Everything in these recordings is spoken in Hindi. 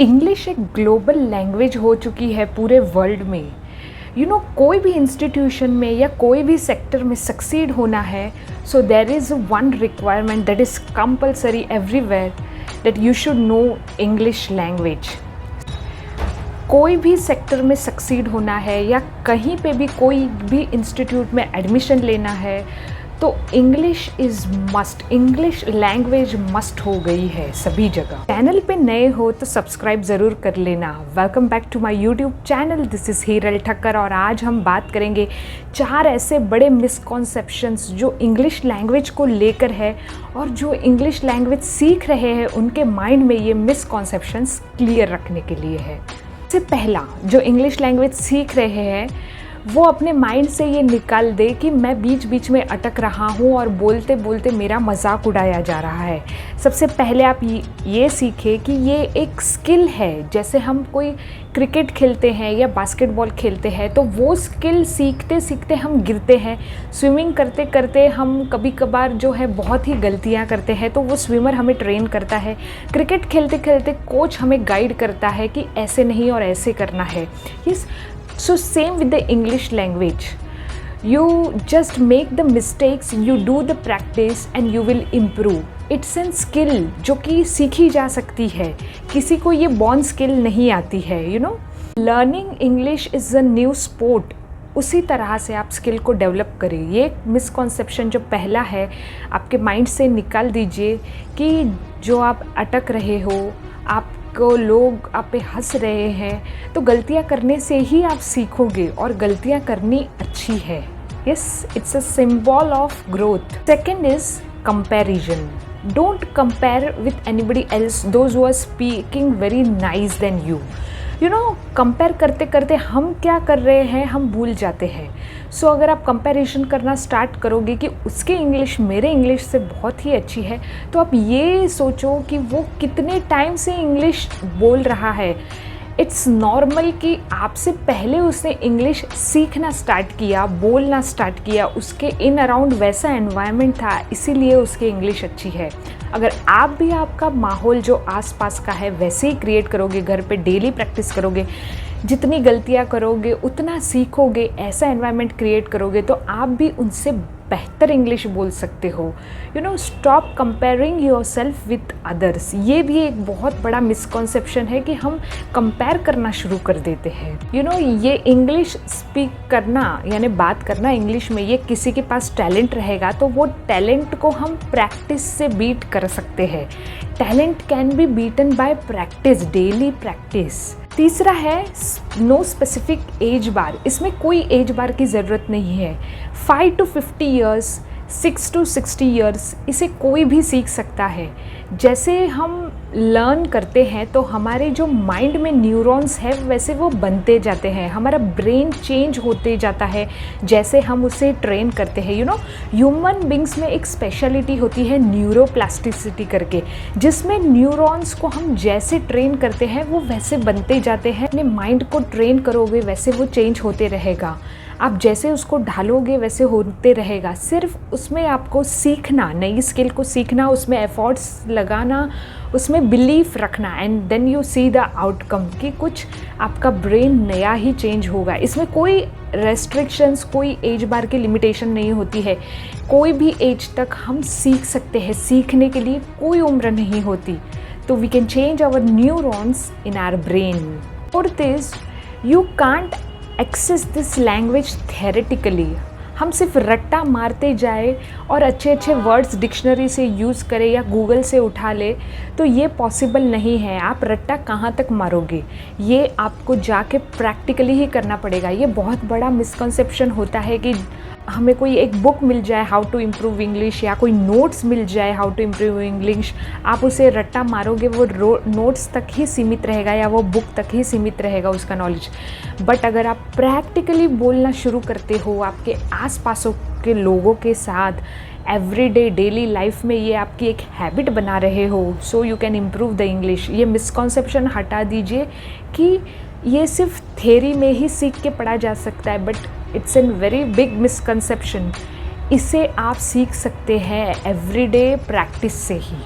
इंग्लिश एक ग्लोबल लैंग्वेज हो चुकी है पूरे वर्ल्ड में। कोई भी इंस्टीट्यूशन में या कोई भी सेक्टर में सक्सीड होना है, so there is one requirement that is compulsory everywhere, that you should know English language. कोई भी सेक्टर में सक्सीड होना है या कहीं पे भी कोई भी इंस्टीट्यूट में एडमिशन लेना है, तो English is must, English language must हो गई है सभी जगह। चैनल पे नए हो तो सब्सक्राइब ज़रूर कर लेना। Welcome back to my YouTube channel, this is Hiral Thakkar. और आज हम बात करेंगे 4 ऐसे बड़े मिसकॉन्सेप्शंस जो इंग्लिश लैंग्वेज को लेकर है, और जो इंग्लिश लैंग्वेज सीख रहे हैं उनके माइंड में ये मिसकॉन्सेप्शंस क्लियर रखने के लिए है। सबसे पहला, जो इंग्लिश लैंग्वेज सीख रहे हैं वो अपने माइंड से ये निकाल दे कि मैं बीच बीच में अटक रहा हूँ और बोलते बोलते मेरा मजाक उड़ाया जा रहा है। सबसे पहले आप ये सीखें कि ये एक स्किल है। जैसे हम कोई क्रिकेट खेलते हैं या बास्केटबॉल खेलते हैं तो वो स्किल सीखते सीखते हम गिरते हैं। स्विमिंग करते करते हम कभी कभार जो है बहुत ही गलतियाँ करते हैं, तो वो स्विमर हमें ट्रेन करता है। क्रिकेट खेलते खेलते कोच हमें गाइड करता है कि ऐसे नहीं और ऐसे करना है। So same with the English language. You just make the mistakes, you do the practice and you will improve. It's a skill जो कि सीखी जा सकती है। किसी को ये born skill नहीं आती है, Learning English is a new sport. उसी तरह से आप स्किल को डेवलप करें। ये मिसकॉन्सेप्शन जो पहला है आपके माइंड से निकाल दीजिए कि जो आप अटक रहे हो, आपको लोग आप पे हंस रहे हैं, तो गलतियाँ करने से ही आप सीखोगे और गलतियाँ करनी अच्छी है। Yes, it's a symbol of growth. Second is comparison. Don't compare with anybody else, those who are speaking very nice than you. Compare करते करते हम क्या कर रहे हैं हम भूल जाते हैं। सो अगर आप कंपैरिजन करना स्टार्ट करोगे कि उसकी इंग्लिश मेरे इंग्लिश से बहुत ही अच्छी है, तो आप ये सोचो कि वो कितने टाइम से इंग्लिश बोल रहा है। इट्स नॉर्मल कि आपसे पहले उसने इंग्लिश सीखना स्टार्ट किया, बोलना स्टार्ट किया, उसके इन अराउंड वैसा एनवायरनमेंट था, इसीलिए उसकी इंग्लिश अच्छी है। अगर आप भी आपका माहौल जो आसपास का है वैसे ही क्रिएट करोगे, घर पे डेली प्रैक्टिस करोगे, जितनी गलतियां करोगे उतना सीखोगे, ऐसा एनवायरनमेंट क्रिएट करोगे, तो आप भी उनसे बेहतर इंग्लिश बोल सकते हो। Stop comparing your self with others. ये भी एक बहुत बड़ा मिसकॉन्सेप्शन है कि हम कंपेयर करना शुरू कर देते हैं। ये इंग्लिश स्पीक करना यानी बात करना इंग्लिश में, ये किसी के पास टैलेंट रहेगा तो वो टैलेंट को हम प्रैक्टिस से बीट कर सकते हैं। Talent can be beaten by practice, daily practice. तीसरा है नो स्पेसिफिक एज बार। इसमें कोई एज बार की ज़रूरत नहीं है। 5 to 50 ईयर्स, 6 to 60 ईयर्स, इसे कोई भी सीख सकता है। जैसे हम लर्न करते हैं तो हमारे जो माइंड में न्यूरॉन्स है वैसे वो बनते जाते हैं, हमारा ब्रेन चेंज होते जाता है जैसे हम उसे ट्रेन करते हैं। ह्यूमन बींग्स में एक स्पेशलिटी होती है न्यूरोप्लास्टिसिटी करके, जिसमें न्यूरॉन्स को हम जैसे ट्रेन करते हैं वो वैसे बनते जाते हैं। अपने माइंड को ट्रेन करोगे वैसे वो चेंज होते रहेगा, आप जैसे उसको ढालोगे वैसे होते रहेगा। सिर्फ उसमें आपको सीखना, नई स्किल को सीखना, उसमें एफर्ट्स लगाना, उसमें बिलीफ रखना, and then you see the outcome कि कुछ आपका ब्रेन नया ही चेंज होगा। इसमें कोई रेस्ट्रिक्शंस, कोई एज बार की लिमिटेशन नहीं होती है। कोई भी एज तक हम सीख सकते हैं, सीखने के लिए कोई उम्र नहीं होती। तो we can change our neurons in our brain. Fourth is you can't access this language theoretically. हम सिर्फ रट्टा मारते जाए और अच्छे अच्छे वर्ड्स डिक्शनरी से यूज़ करें या गूगल से उठा ले, तो ये पॉसिबल नहीं है। आप रट्टा कहाँ तक मारोगे, ये आपको जाके प्रैक्टिकली ही करना पड़ेगा। ये बहुत बड़ा मिसकंसेप्शन होता है कि हमें कोई एक बुक मिल जाए हाउ टू इम्प्रूव इंग्लिश, या कोई नोट्स मिल जाए हाउ टू इम्प्रूव इंग्लिश, आप उसे रट्टा मारोगे, वो नोट्स तक ही सीमित रहेगा या वो बुक तक ही सीमित रहेगा उसका नॉलेज। बट अगर आप प्रैक्टिकली बोलना शुरू करते हो आपके आसपासों के लोगों के साथ, एवरीडे डेली लाइफ में ये आपकी एक हैबिट बना रहे हो, so you can improve the English. ये मिसकॉन्सेप्शन हटा दीजिए कि ये सिर्फ थ्योरी में ही सीख के पढ़ा जा सकता है, but it's an very big misconception. इसे आप सीख सकते हैं एवरीडे प्रैक्टिस से ही।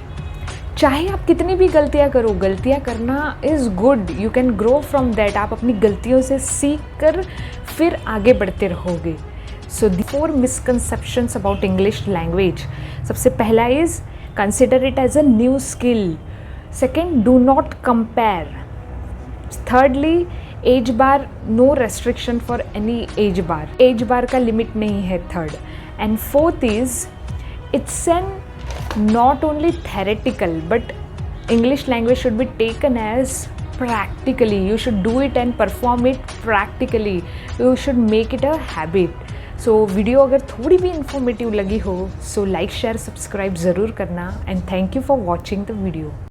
चाहे आप कितनी भी गलतियाँ करो, गलतियाँ करना is good, you can grow from that. आप अपनी गलतियों से सीख कर फिर आगे बढ़ते रहोगे। So the 4 misconceptions about English language. सबसे पहला is consider it as a new skill. Second, do not compare. Thirdly, age bar, no restriction for any age bar, age bar का लिमिट नहीं है third. And fourth is it's an not only theoretical but English language should be taken as practically. You should do it and perform it practically. You should make it a habit. So video अगर थोड़ी भी इंफॉर्मेटिव लगी हो, so like, share, subscribe ज़रूर करना, and thank you for watching the video.